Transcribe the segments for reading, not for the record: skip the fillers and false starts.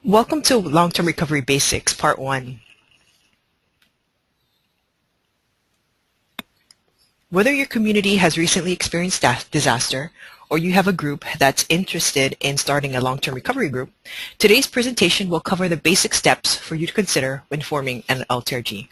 Welcome to Long-Term Recovery Basics, Part 1. Whether your community has recently experienced disaster or you have a group that's interested in starting a long-term recovery group, today's presentation will cover the basic steps for you to consider when forming an LTRG.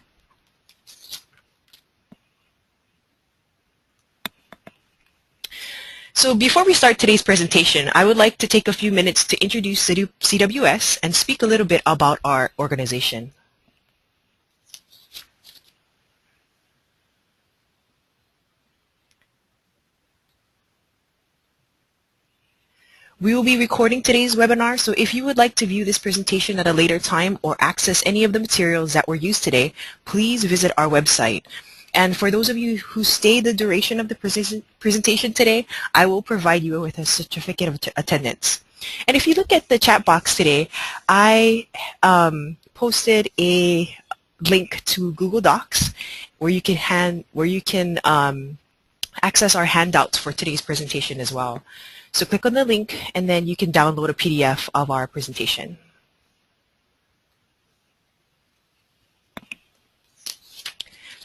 So before we start today's presentation, I would like to take a few minutes to introduce CWS and speak a little bit about our organization. We will be recording today's webinar, so if you would like to view this presentation at a later time or access any of the materials that were used today, please visit our website. And for those of you who stay the duration of the presentation today, I will provide you with a certificate of attendance. And if you look at the chat box today, I posted a link to Google Docs where you can access our handouts for today's presentation as well. So click on the link and then you can download a PDF of our presentation.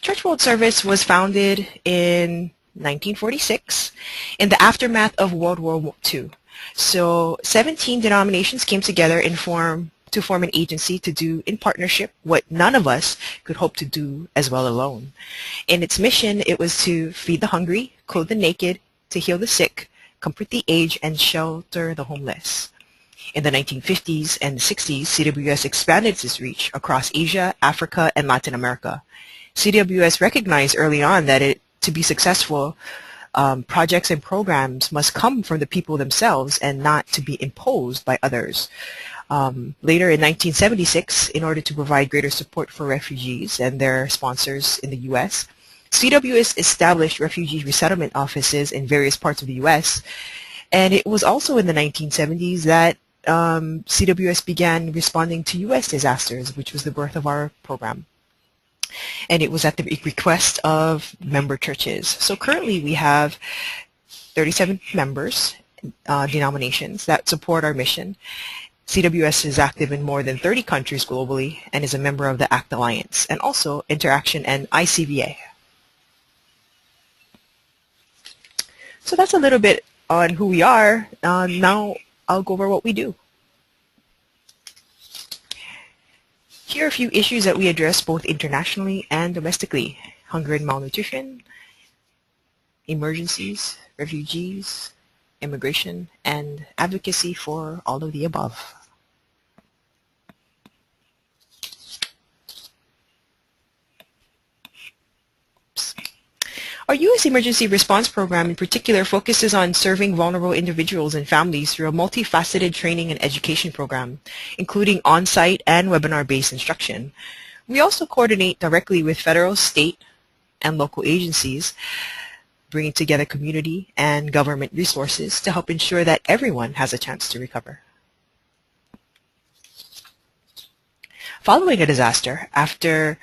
Church World Service was founded in 1946 in the aftermath of World War II. So 17 denominations came together to form an agency to do in partnership what none of us could hope to do as well alone. In its mission, it was to feed the hungry, clothe the naked, to heal the sick, comfort the aged, and shelter the homeless. In the 1950s and 60s, CWS expanded its reach across Asia, Africa, and Latin America. CWS recognized early on that to be successful, projects and programs must come from the people themselves and not to be imposed by others. Later in 1976, in order to provide greater support for refugees and their sponsors in the U.S., CWS established refugee resettlement offices in various parts of the U.S. And it was also in the 1970s that CWS began responding to U.S. disasters, which was the birth of our program. And it was at the request of member churches. So currently we have 37 members, denominations that support our mission. CWS is active in more than 30 countries globally and is a member of the ACT Alliance and also Interaction and ICVA. So that's a little bit on who we are. Now I'll go over what we do. Here are a few issues that we address both internationally and domestically: hunger and malnutrition, emergencies, refugees, immigration, and advocacy for all of the above. Our U.S. Emergency Response Program in particular focuses on serving vulnerable individuals and families through a multifaceted training and education program, including on-site and webinar-based instruction. We also coordinate directly with federal, state, and local agencies, bringing together community and government resources to help ensure that everyone has a chance to recover. Following a disaster, after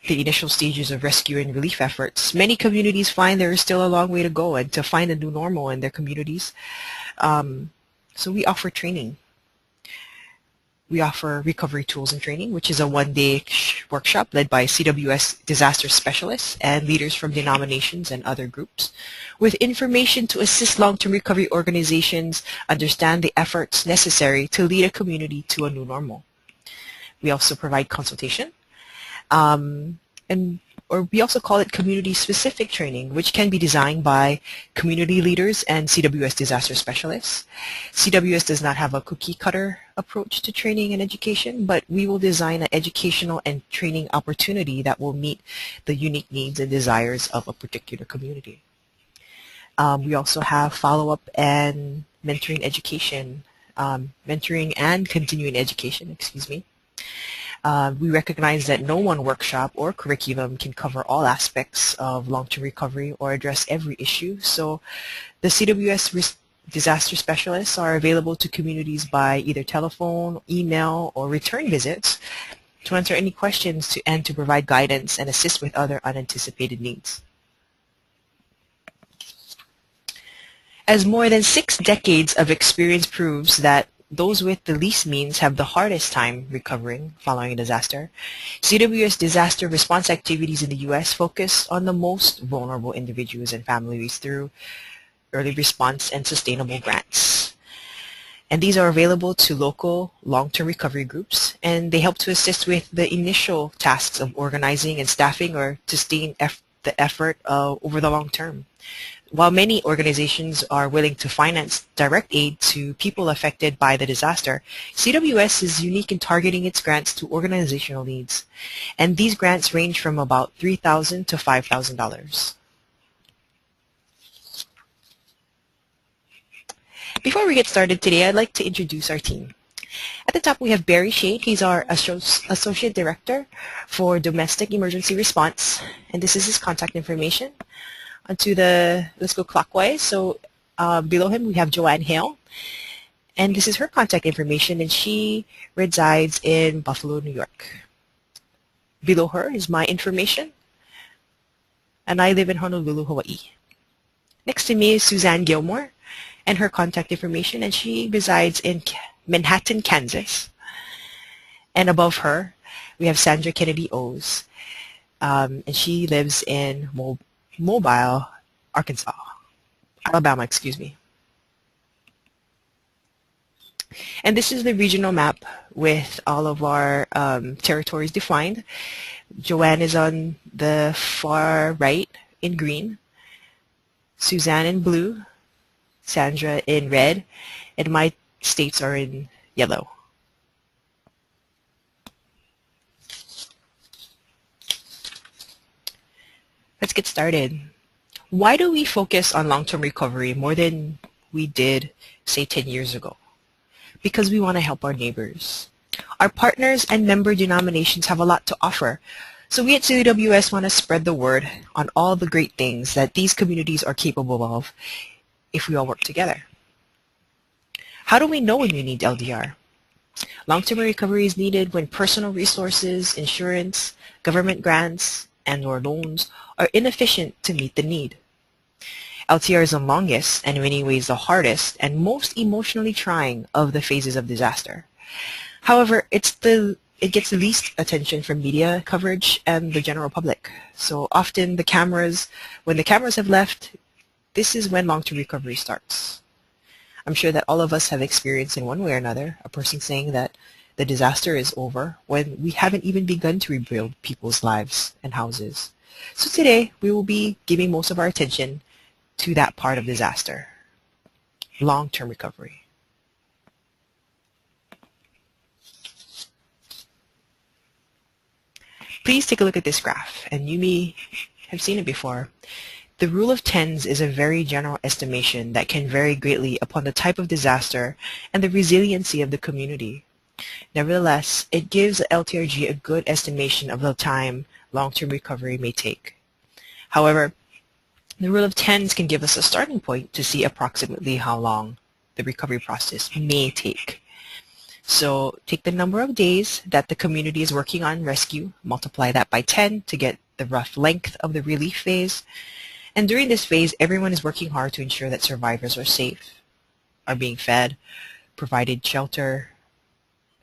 the initial stages of rescue and relief efforts, many communities find there is still a long way to go and to find a new normal in their communities. So we offer training. We offer recovery tools and training, which is a one-day workshop led by CWS disaster specialists and leaders from denominations and other groups, with information to assist long-term recovery organizations understand the efforts necessary to lead a community to a new normal. We also provide consultation. Or we also call it community-specific training, which can be designed by community leaders and CWS disaster specialists. CWS does not have a cookie-cutter approach to training and education, but we will design an educational and training opportunity that will meet the unique needs and desires of a particular community. We also have follow-up and mentoring education, mentoring and continuing education, excuse me. We recognize that no one workshop or curriculum can cover all aspects of long-term recovery or address every issue. So the CWS disaster specialists are available to communities by either telephone, email, or return visits to answer any questions and to provide guidance and assist with other unanticipated needs. As more than 6 decades of experience proves that those with the least means have the hardest time recovering following a disaster. CWS disaster response activities in the U.S. focus on the most vulnerable individuals and families through early response and sustainable grants. And these are available to local long-term recovery groups, and they help to assist with the initial tasks of organizing and staffing or to sustain the effort over the long term. While many organizations are willing to finance direct aid to people affected by the disaster, CWS is unique in targeting its grants to organizational needs, and these grants range from about $3,000 to $5,000. Before we get started today, I'd like to introduce our team. At the top, we have Barry Shade. He's our Associate Director for Domestic Emergency Response, and this is his contact information. Let's go clockwise. So below him, we have Joanne Hale, and this is her contact information, and she resides in Buffalo, New York. Below her is my information, and I live in Honolulu, Hawaii. Next to me is Suzanne Gilmore, and her contact information, and she resides in Manhattan, Kansas. And above her, we have Sandra Kennedy O's, and she lives in Mobile, Alabama, excuse me. And this is the regional map with all of our territories defined. Joanne is on the far right in green, Suzanne in blue, Sandra in red, and my states are in yellow. Let's get started. Why do we focus on long-term recovery more than we did, say, 10 years ago? Because we want to help our neighbors. Our partners and member denominations have a lot to offer, so we at CWS want to spread the word on all the great things that these communities are capable of if we all work together. How do we know when we need LDR? Long-term recovery is needed when personal resources, insurance, government grants, and/or loans are inefficient to meet the need. LTR is the longest and in many ways the hardest and most emotionally trying of the phases of disaster. However, it gets the least attention from media coverage and the general public. So often when the cameras have left, this is when long-term recovery starts. I'm sure that all of us have experienced in one way or another a person saying that the disaster is over when we haven't even begun to rebuild people's lives and houses. So today we will be giving most of our attention to that part of disaster, long-term recovery. Please take a look at this graph, and you may have seen it before. The rule of tens is a very general estimation that can vary greatly upon the type of disaster and the resiliency of the community. Nevertheless, it gives LTRG a good estimation of the time long-term recovery may take. However, the rule of tens can give us a starting point to see approximately how long the recovery process may take. So take the number of days that the community is working on rescue, multiply that by 10 to get the rough length of the relief phase. And during this phase, everyone is working hard to ensure that survivors are safe, are being fed, provided shelter,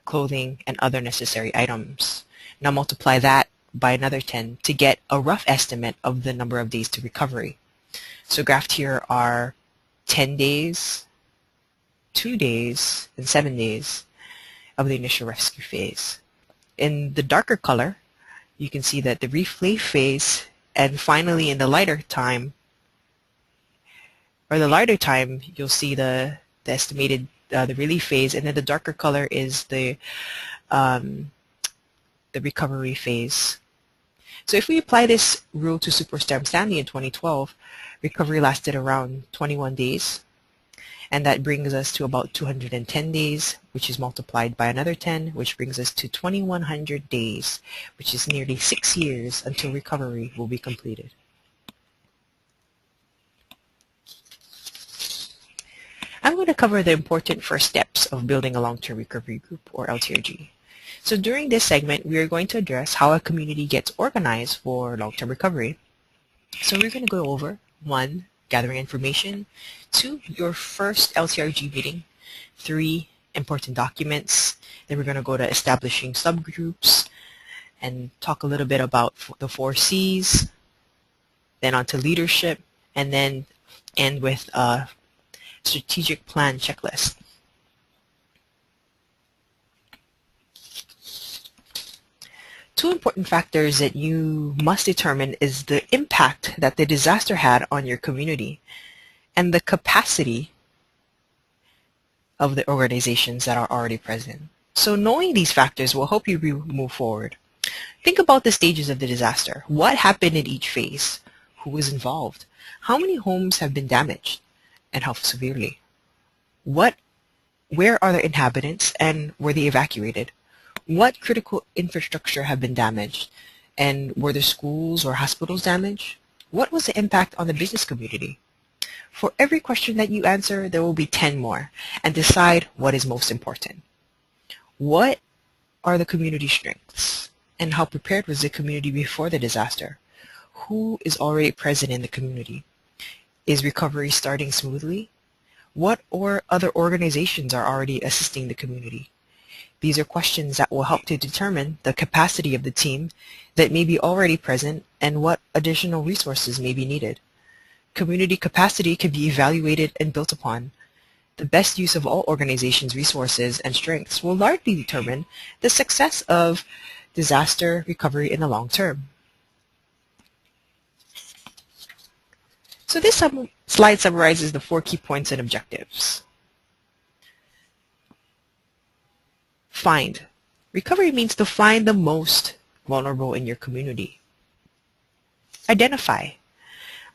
clothing, and other necessary items. Now multiply that by another 10 to get a rough estimate of the number of days to recovery. So graphed here are 10 days, 2 days, and 7 days of the initial rescue phase. In the darker color, you can see that the relief phase, and finally in the lighter time, you'll see the estimated the relief phase, and then the darker color is the recovery phase. So if we apply this rule to Superstorm Sandy in 2012, recovery lasted around 21 days, and that brings us to about 210 days, which is multiplied by another 10, which brings us to 2,100 days, which is nearly 6 years until recovery will be completed. I'm going to cover the important first steps of building a long-term recovery group, or LTRG. So during this segment, we are going to address how a community gets organized for long-term recovery. So we're going to go over 1, gathering information, 2, your first LTRG meeting, 3, important documents. Then we're going to go to establishing subgroups and talk a little bit about the 4 C's, then on to leadership, and then end with a strategic plan checklist. Two important factors that you must determine is the impact that the disaster had on your community and the capacity of the organizations that are already present. So knowing these factors will help you move forward. Think about the stages of the disaster. What happened in each phase? Who was involved? How many homes have been damaged? And how severely? Where are the inhabitants and were they evacuated? What critical infrastructure have been damaged? And were the schools or hospitals damaged? What was the impact on the business community? For every question that you answer, there will be 10 more, and decide what is most important. What are the community strengths? And how prepared was the community before the disaster? Who is already present in the community? Is recovery starting smoothly? What or other organizations are already assisting the community? These are questions that will help to determine the capacity of the team that may be already present and what additional resources may be needed. Community capacity can be evaluated and built upon. The best use of all organizations' resources and strengths will largely determine the success of disaster recovery in the long term. So this slide summarizes the 4 key points and objectives. Find. Recovery means to find the most vulnerable in your community. Identify.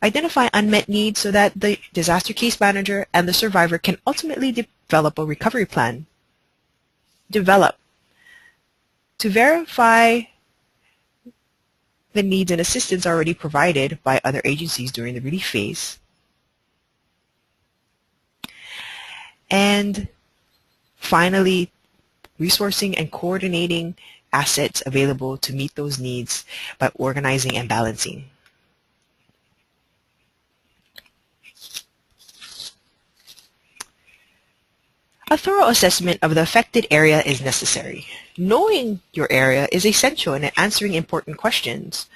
Identify unmet needs so that the disaster case manager and the survivor can ultimately develop a recovery plan. Develop. To verify the needs and assistance already provided by other agencies during the relief phase. And finally, resourcing and coordinating assets available to meet those needs by organizing and balancing. A thorough assessment of the affected area is necessary. Knowing your area is essential in answering important questions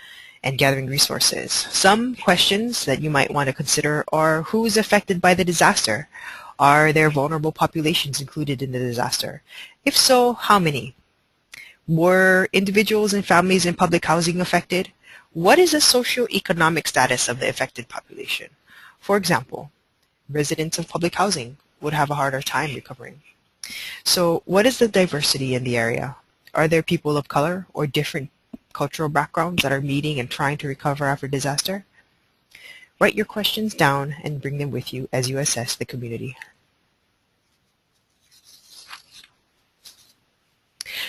and gathering resources. Some questions that you might want to consider are: who is affected by the disaster? Are there vulnerable populations included in the disaster? If so, how many? Were individuals and families in public housing affected? What is the socio-economic status of the affected population? For example, residents of public housing would have a harder time recovering. So what is the diversity in the area? Are there people of color or different cultural backgrounds that are meeting and trying to recover after disaster? Write your questions down and bring them with you as you assess the community.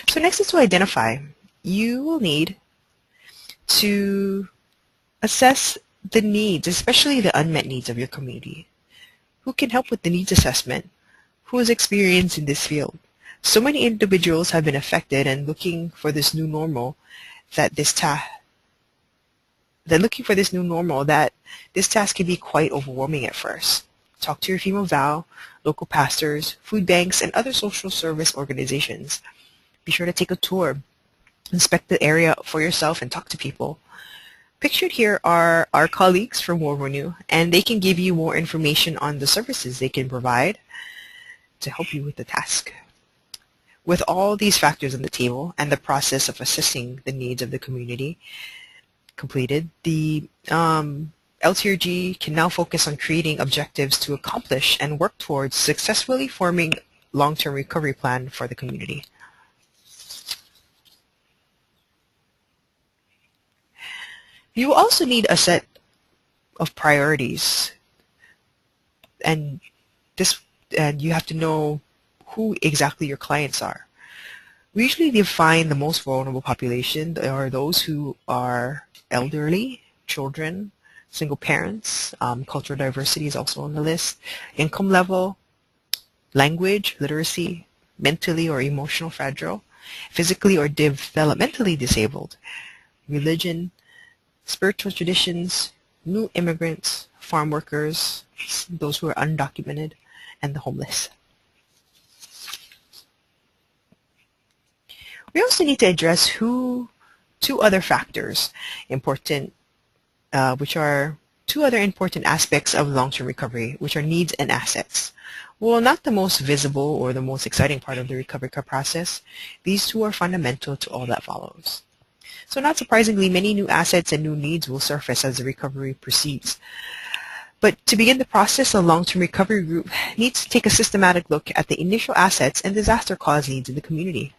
So next is to identify. You will need to assess the needs, especially the unmet needs of your community. Who can help with the needs assessment? Who is experienced in this field? So many individuals have been affected and looking for this new normal that this task can be quite overwhelming at first. Talk to your female vow, local pastors, food banks, and other social service organizations. Be sure to take a tour, inspect the area for yourself, and talk to people. Pictured here are our colleagues from World War II, and they can give you more information on the services they can provide to help you with the task. With all these factors on the table and the process of assessing the needs of the community completed, the LTRG can now focus on creating objectives to accomplish and work towards successfully forming a long-term recovery plan for the community. You will also need a set of priorities, and you have to know who exactly your clients are. We usually define the most vulnerable population are those who are elderly, children, single parents. Cultural diversity is also on the list. Income level, language, literacy, mentally or emotional fragile, physically or developmentally disabled, religion, spiritual traditions, new immigrants, farm workers, those who are undocumented, and the homeless. We also need to address two other factors important, which are two other important aspects of long-term recovery, which are needs and assets. Well, not the most visible or the most exciting part of the recovery process, these two are fundamental to all that follows. So not surprisingly, many new assets and new needs will surface as the recovery proceeds. But to begin the process, a long-term recovery group needs to take a systematic look at the initial assets and disaster cause needs in the community.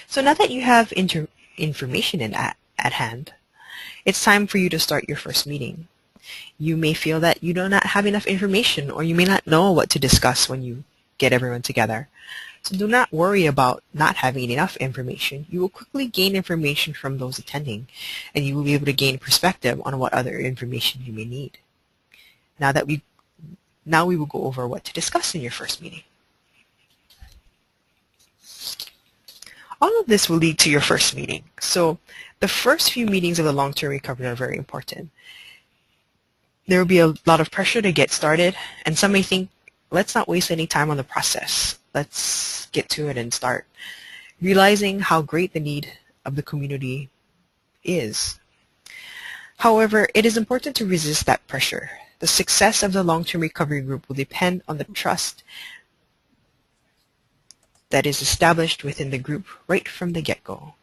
So now that you have information at hand, it's time for you to start your first meeting. You may feel that you do not have enough information, or you may not know what to discuss when you get everyone together. So do not worry about not having enough information. You will quickly gain information from those attending, and you will be able to gain perspective on what other information you may need. Now we will go over what to discuss in your first meeting. All of this will lead to your first meeting. So the first few meetings of the long-term recovery are very important. There will be a lot of pressure to get started, and some may think, let's not waste any time on the process. Let's get to it and start, realizing how great the need of the community is. However, it is important to resist that pressure. The success of the long-term recovery group will depend on the trust that is established within the group right from the get-go.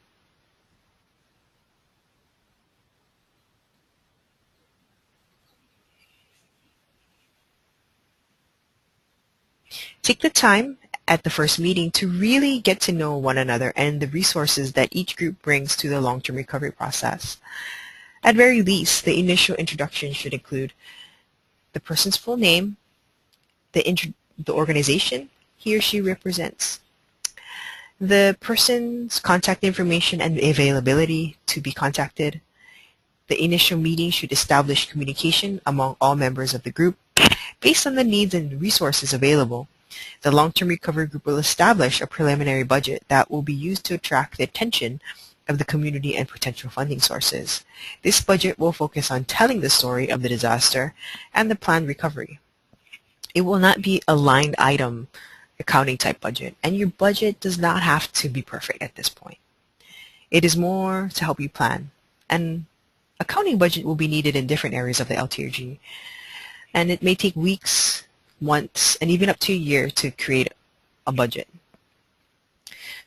Take the time at the first meeting to really get to know one another and the resources that each group brings to the long-term recovery process. At very least, the initial introduction should include the person's full name, the organization he or she represents, the person's contact information and availability to be contacted. The initial meeting should establish communication among all members of the group based on the needs and resources available. The long-term recovery group will establish a preliminary budget that will be used to attract the attention of the community and potential funding sources. This budget will focus on telling the story of the disaster and the planned recovery. It will not be a line item accounting type budget, and your budget does not have to be perfect at this point. It is more to help you plan, and accounting budget will be needed in different areas of the LTRG, and it may take weeks, months, and even up to a year to create a budget.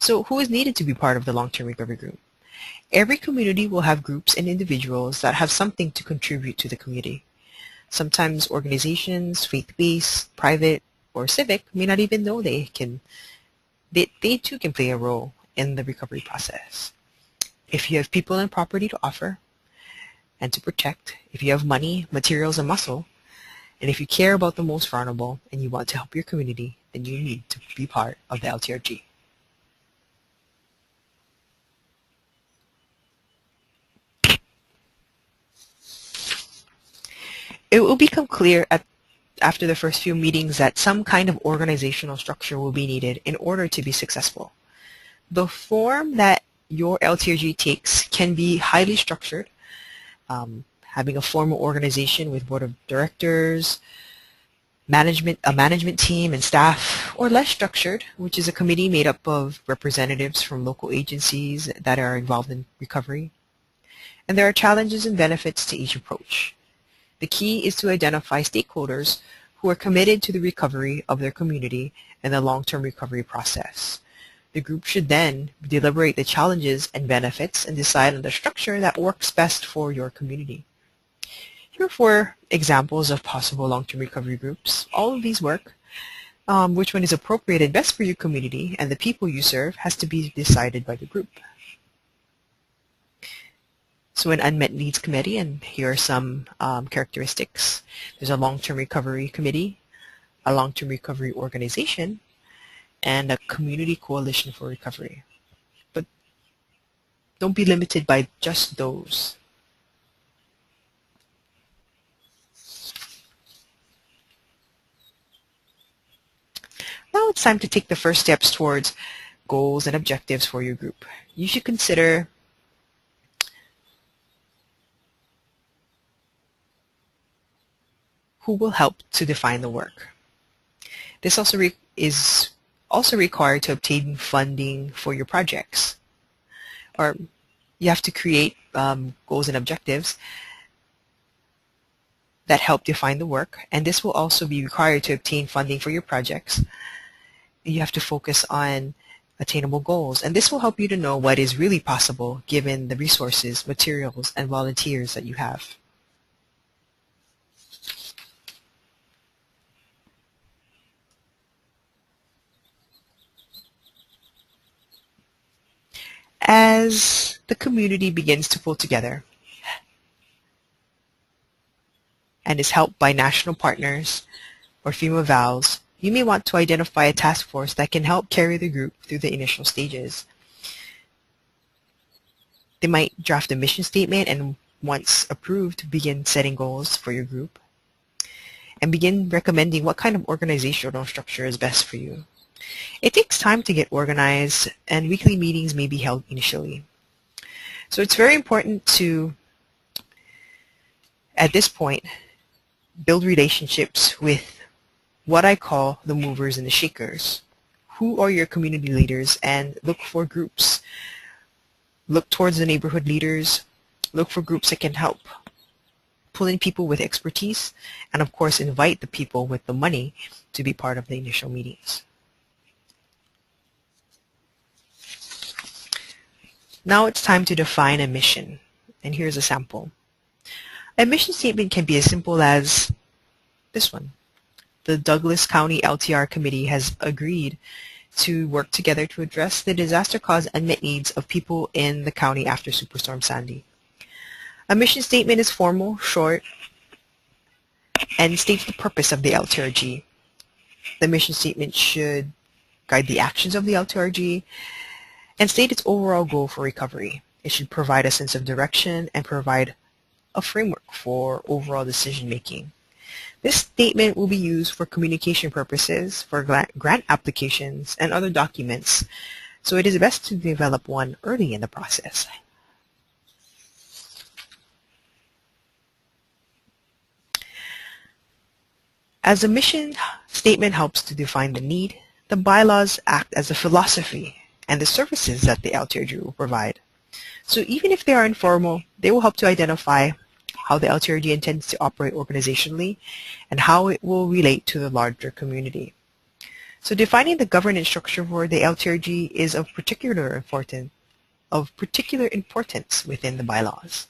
So who is needed to be part of the long-term recovery group? Every community will have groups and individuals that have something to contribute to the community. Sometimes organizations, faith-based, private, or civic may not even know they too can play a role in the recovery process. If you have people and property to offer and to protect, if you have money, materials, and muscle, and if you care about the most vulnerable and you want to help your community, then you need to be part of the LTRG. It will become clear after the first few meetings that some kind of organizational structure will be needed in order to be successful. The form that your LTRG takes can be highly structured, having a formal organization with board of directors, a management team and staff, or less structured, which is a committee made up of representatives from local agencies that are involved in recovery. And there are challenges and benefits to each approach. The key is to identify stakeholders who are committed to the recovery of their community and the long-term recovery process. The group should then deliberate the challenges and benefits and decide on the structure that works best for your community. Here are 4 examples of possible long-term recovery groups. All of these work. Which one is appropriate and best for your community and the people you serve has to be decided by the group. So an unmet needs committee, and here are some characteristics. There's a long-term recovery committee, a long-term recovery organization, and a community coalition for recovery. But don't be limited by just those. Now it's time to take the first steps towards goals and objectives for your group. You should consider who will help to define the work. This also is also required to obtain funding for your projects. Or you have to create goals and objectives that help define the work, and this will also be required to obtain funding for your projects. You have to focus on attainable goals, and this will help you to know what is really possible given the resources, materials, and volunteers that you have. As the community begins to pull together and is helped by national partners or FEMA VALs, you may want to identify a task force that can help carry the group through the initial stages. They might draft a mission statement and, once approved, begin setting goals for your group and begin recommending what kind of organizational structure is best for you. It takes time to get organized, and weekly meetings may be held initially. So it's very important to, at this point, build relationships with what I call the movers and the shakers. Who are your community leaders? And look for groups. Look towards the neighborhood leaders. Look for groups that can help pull in people with expertise, and of course invite the people with the money to be part of the initial meetings. Now it's time to define a mission, and here's a sample. A mission statement can be as simple as this one. The Douglas County LTR Committee has agreed to work together to address the disaster-caused unmet needs of people in the county after Superstorm Sandy. A mission statement is formal, short, and states the purpose of the LTRG. The mission statement should guide the actions of the LTRG and state its overall goal for recovery. It should provide a sense of direction and provide a framework for overall decision-making. This statement will be used for communication purposes, for grant applications, and other documents, so it is best to develop one early in the process. As a mission statement helps to define the need, the bylaws act as a philosophy and the services that the LTRG will provide. So even if they are informal, they will help to identify how the LTRG intends to operate organizationally and how it will relate to the larger community. So defining the governance structure for the LTRG is of particular importance within the bylaws.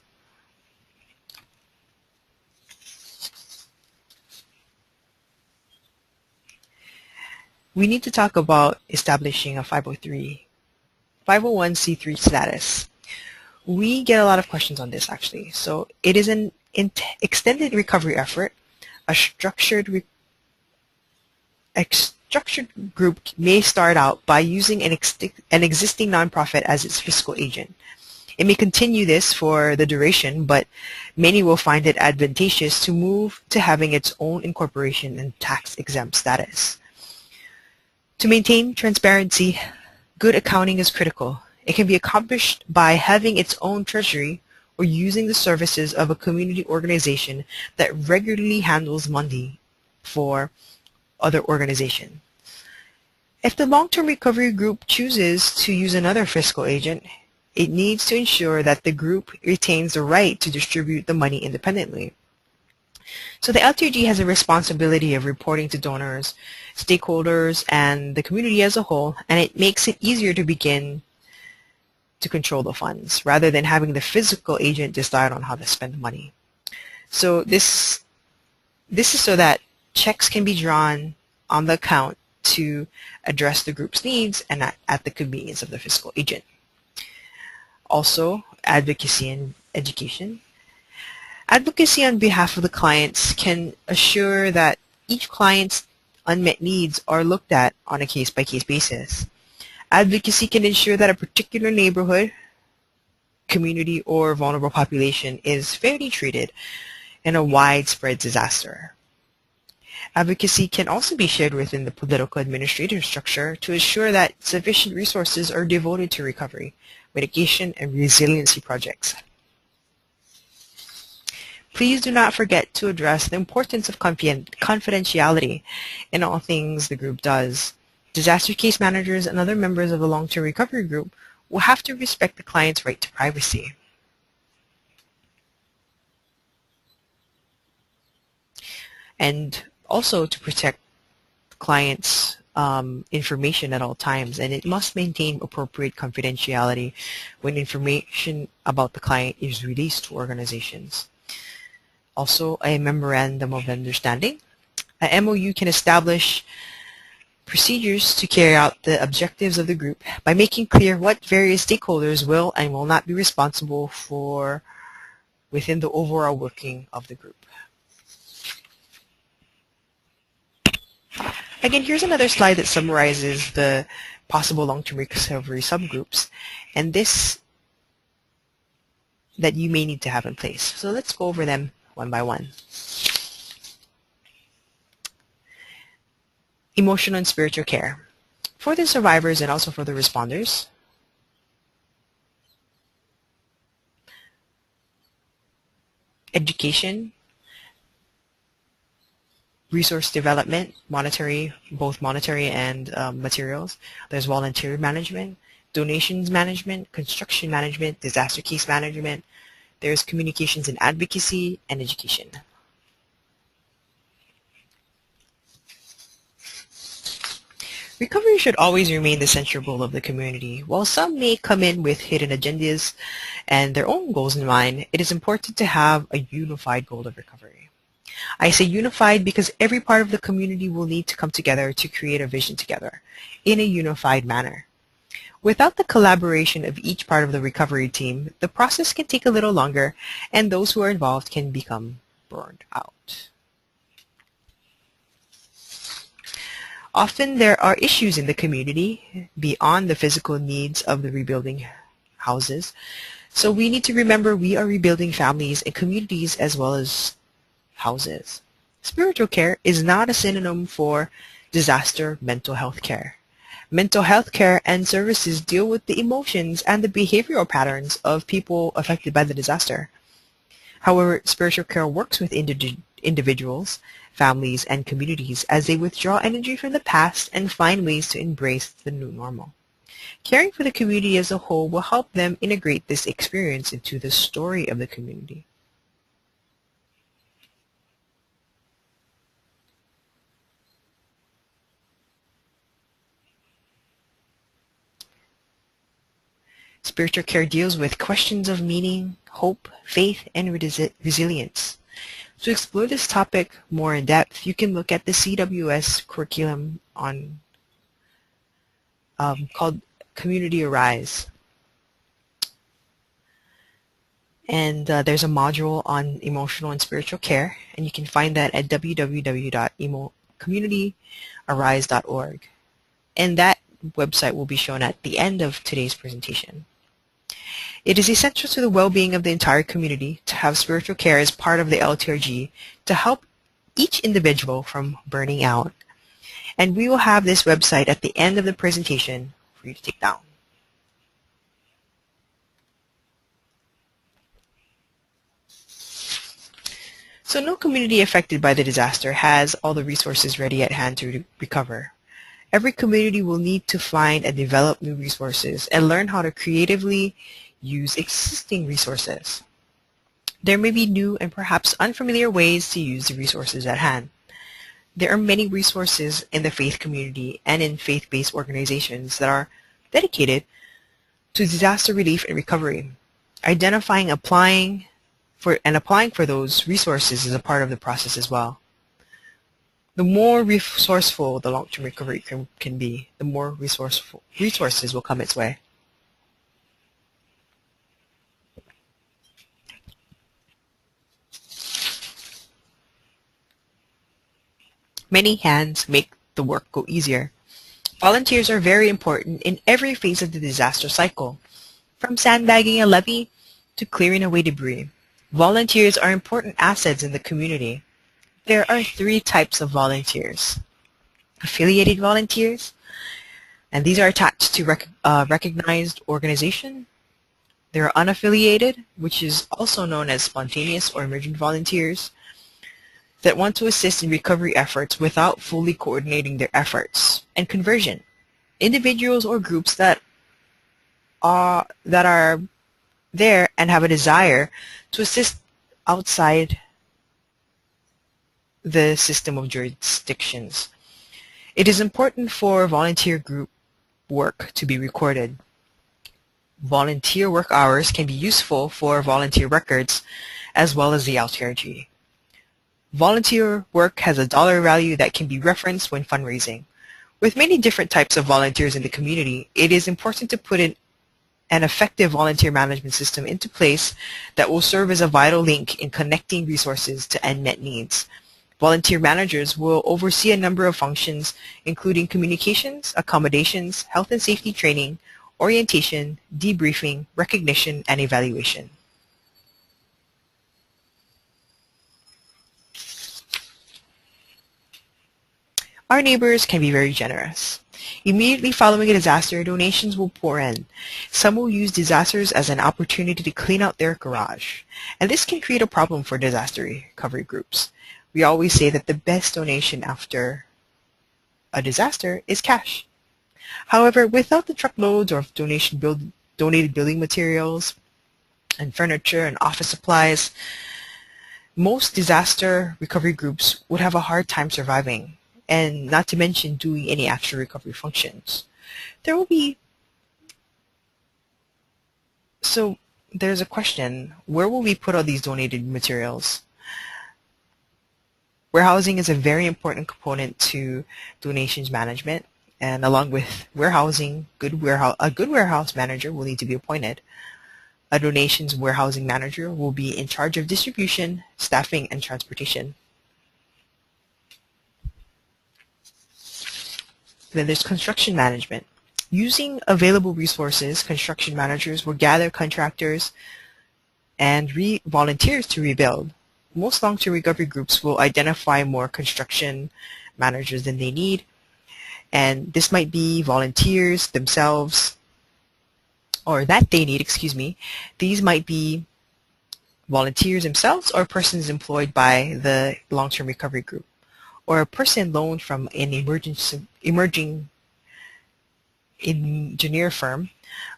We need to talk about establishing a 501c3 status. We get a lot of questions on this actually. So it is an extended recovery effort. A structured group may start out by using an existing nonprofit as its fiscal agent. It may continue this for the duration, but many will find it advantageous to move to having its own incorporation and tax-exempt status. To maintain transparency, good accounting is critical. It can be accomplished by having its own treasury or using the services of a community organization that regularly handles money for other organizations. If the long-term recovery group chooses to use another fiscal agent, it needs to ensure that the group retains the right to distribute the money independently. So the LTRG has a responsibility of reporting to donors, stakeholders, and the community as a whole, and it makes it easier to begin to control the funds rather than having the physical agent decide on how to spend the money. So this is so that checks can be drawn on the account to address the group's needs and at the convenience of the fiscal agent. Also, advocacy and education. Advocacy on behalf of the clients can assure that each client's unmet needs are looked at on a case-by-case basis. Advocacy can ensure that a particular neighborhood, community, or vulnerable population is fairly treated in a widespread disaster. Advocacy can also be shared within the political administrative structure to ensure that sufficient resources are devoted to recovery, mitigation, and resiliency projects. Please do not forget to address the importance of confidentiality in all things the group does. Disaster case managers and other members of a long-term recovery group will have to respect the client's right to privacy. And also to protect clients' information at all times, and it must maintain appropriate confidentiality when information about the client is released to organizations. Also, a memorandum of understanding. A MOU can establish procedures to carry out the objectives of the group by making clear what various stakeholders will and will not be responsible for within the overall working of the group. Again, here's another slide that summarizes the possible long-term recovery subgroups, and this that you may need to have in place. So let's go over them one by one. Emotional and spiritual care. For the survivors and also for the responders, education, resource development, both monetary and materials. There's volunteer management, donations management, construction management, disaster case management. There's communications and advocacy, and education. Recovery should always remain the central goal of the community. While some may come in with hidden agendas and their own goals in mind, it is important to have a unified goal of recovery. I say unified because every part of the community will need to come together to create a vision together in a unified manner. Without the collaboration of each part of the recovery team, the process can take a little longer and those who are involved can become burned out. Often there are issues in the community beyond the physical needs of the rebuilding houses. So we need to remember we are rebuilding families and communities as well as houses. Spiritual care is not a synonym for disaster mental health care. Mental health care and services deal with the emotions and the behavioral patterns of people affected by the disaster. However, spiritual care works with individuals, families, and communities as they withdraw energy from the past and find ways to embrace the new normal. Caring for the community as a whole will help them integrate this experience into the story of the community. Spiritual care deals with questions of meaning, hope, faith, and resilience. To explore this topic more in depth, you can look at the CWS curriculum on called Community Arise. And there's a module on emotional and spiritual care, and you can find that at www.communityarise.org. And that website will be shown at the end of today's presentation. It is essential to the well-being of the entire community to have spiritual care as part of the LTRG to help each individual from burning out. And we will have this website at the end of the presentation for you to take down. So no community affected by the disaster has all the resources ready at hand to recover. Every community will need to find and develop new resources and learn how to creatively use existing resources. There may be new and perhaps unfamiliar ways to use the resources at hand. There are many resources in the faith community and in faith-based organizations that are dedicated to disaster relief and recovery. Identifying, applying for those resources is a part of the process as well. The more resourceful the long-term recovery can be, the more resources will come its way. Many hands make the work go easier. Volunteers are very important in every phase of the disaster cycle, from sandbagging a levee to clearing away debris. Volunteers are important assets in the community. There are three types of volunteers. Affiliated volunteers, and these are attached to recognized organization. There are unaffiliated, which is also known as spontaneous or emergent volunteers. that want to assist in recovery efforts without fully coordinating their efforts. And conversion, individuals or groups that are there and have a desire to assist outside the system of jurisdictions. It is important for volunteer group work to be recorded. Volunteer work hours can be useful for volunteer records as well as the LTRG. Volunteer work has a dollar value that can be referenced when fundraising. With many different types of volunteers in the community, it is important to put an effective volunteer management system into place that will serve as a vital link in connecting resources to unmet needs. Volunteer managers will oversee a number of functions, including communications, accommodations, health and safety training, orientation, debriefing, recognition, and evaluation. Our neighbors can be very generous. Immediately following a disaster, donations will pour in. Some will use disasters as an opportunity to clean out their garage, and this can create a problem for disaster recovery groups. We always say that the best donation after a disaster is cash. However, without the truckloads of donated building materials and furniture and office supplies, most disaster recovery groups would have a hard time surviving, and not to mention doing any actual recovery functions. So there's a question, where will we put all these donated materials? Warehousing is a very important component to donations management, and along with warehousing, a good warehouse manager will need to be appointed. A donations warehousing manager will be in charge of distribution, staffing, and transportation. Then there's construction management. Using available resources, construction managers will gather contractors and volunteers to rebuild. Most long-term recovery groups will identify more construction managers than they need, and this might be volunteers themselves, or that they need, excuse me. These might be volunteers themselves or persons employed by the long-term recovery group, or a person loaned from an emerging engineer firm,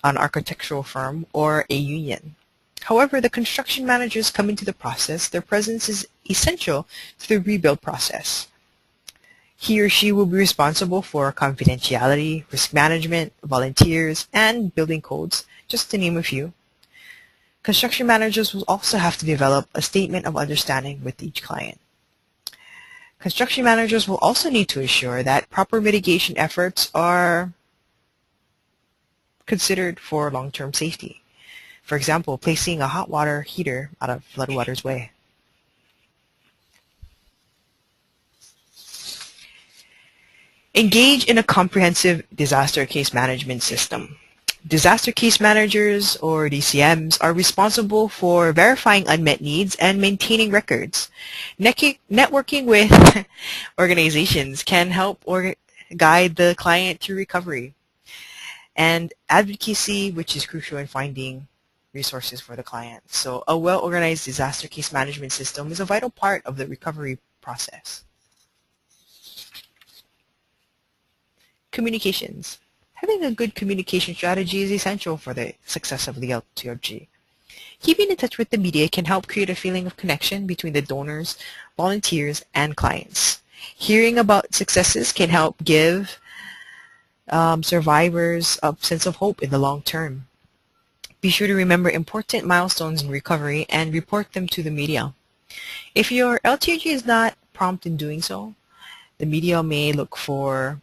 an architectural firm, or a union. However, the construction managers come into the process. Their presence is essential to the rebuild process. He or she will be responsible for confidentiality, risk management, volunteers, and building codes, just to name a few. Construction managers will also have to develop a statement of understanding with each client. Construction managers will also need to ensure that proper mitigation efforts are considered for long-term safety. For example, placing a hot water heater out of floodwaters way. Engage in a comprehensive disaster case management system. Disaster case managers, or DCMs, are responsible for verifying unmet needs and maintaining records. Networking with organizations can help guide the client through recovery. And advocacy, which is crucial in finding resources for the client. So a well-organized disaster case management system is a vital part of the recovery process. Communications. Having a good communication strategy is essential for the success of the LTRG. Keeping in touch with the media can help create a feeling of connection between the donors, volunteers, and clients. Hearing about successes can help give survivors a sense of hope in the long term. Be sure to remember important milestones in recovery and report them to the media. If your LTRG is not prompt in doing so, the media may look for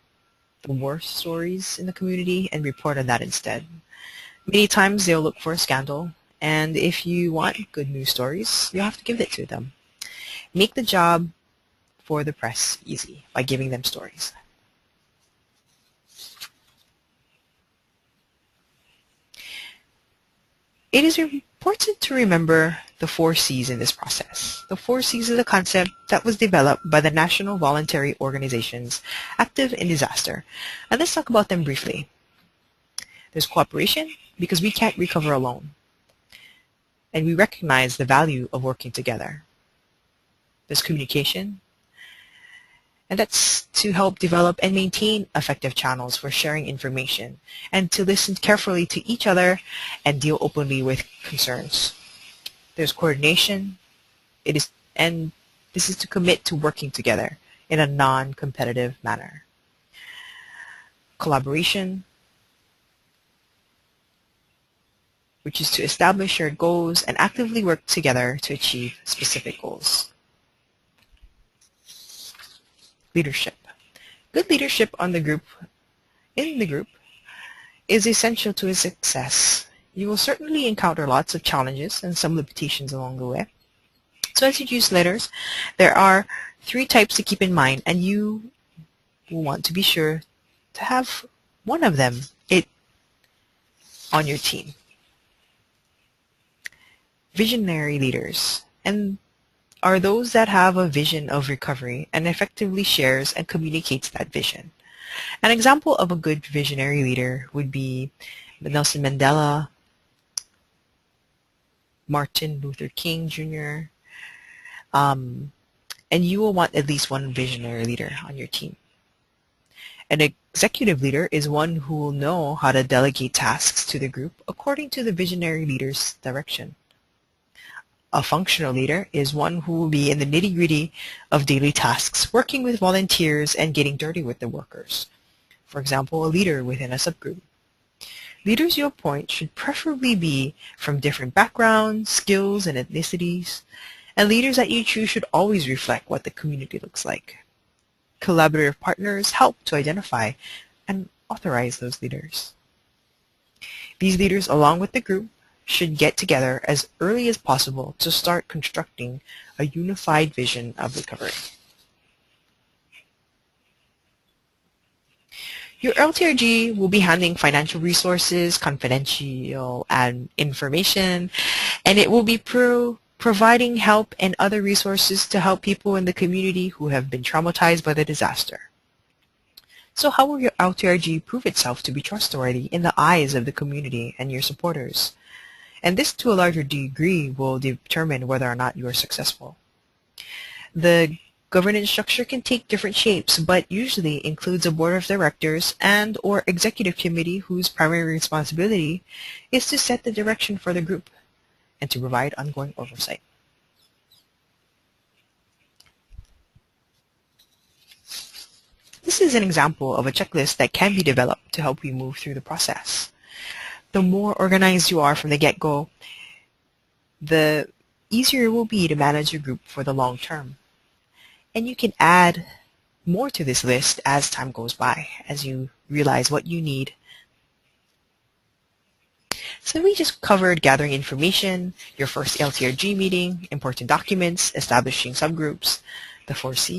the worst stories in the community and report on that instead. Many times they'll look for a scandal, and if you want good news stories, you have to give it to them. Make the job for the press easy by giving them stories. It is important to remember the 4 C's in this process. The 4 C's is a concept that was developed by the National Voluntary Organizations active in disaster. And let's talk about them briefly. There's cooperation, because we can't recover alone. And we recognize the value of working together. There's communication, and that's to help develop and maintain effective channels for sharing information and to listen carefully to each other and deal openly with concerns. There's coordination. And this is to commit to working together in a non-competitive manner. Collaboration, which is to establish shared goals and actively work together to achieve specific goals. Leadership. Good leadership in the group is essential to its success. You will certainly encounter lots of challenges and some limitations along the way. So as you choose leaders, there are 3 types to keep in mind, and you will want to be sure to have one of them on your team. Visionary leaders are those that have a vision of recovery and effectively shares and communicates that vision. An example of a good visionary leader would be Nelson Mandela, Martin Luther King Jr., and you will want at least one visionary leader on your team. An executive leader is one who will know how to delegate tasks to the group according to the visionary leader's direction. A functional leader is one who will be in the nitty-gritty of daily tasks, working with volunteers and getting dirty with the workers. For example, a leader within a subgroup. Leaders you appoint should preferably be from different backgrounds, skills, and ethnicities. And leaders that you choose should always reflect what the community looks like. Collaborative partners help to identify and authorize those leaders. These leaders, along with the group, should get together as early as possible to start constructing a unified vision of recovery. Your LTRG will be handling financial resources, confidential and information, and it will be providing help and other resources to help people in the community who have been traumatized by the disaster. So how will your LTRG prove itself to be trustworthy in the eyes of the community and your supporters? And this, to a larger degree, will determine whether or not you are successful. The governance structure can take different shapes, but usually includes a board of directors and/or executive committee whose primary responsibility is to set the direction for the group and to provide ongoing oversight. This is an example of a checklist that can be developed to help you move through the process. The more organized you are from the get-go, the easier it will be to manage your group for the long term. And you can add more to this list as time goes by, as you realize what you need. So we just covered gathering information, your first LTRG meeting, important documents, establishing subgroups, the 4 C's.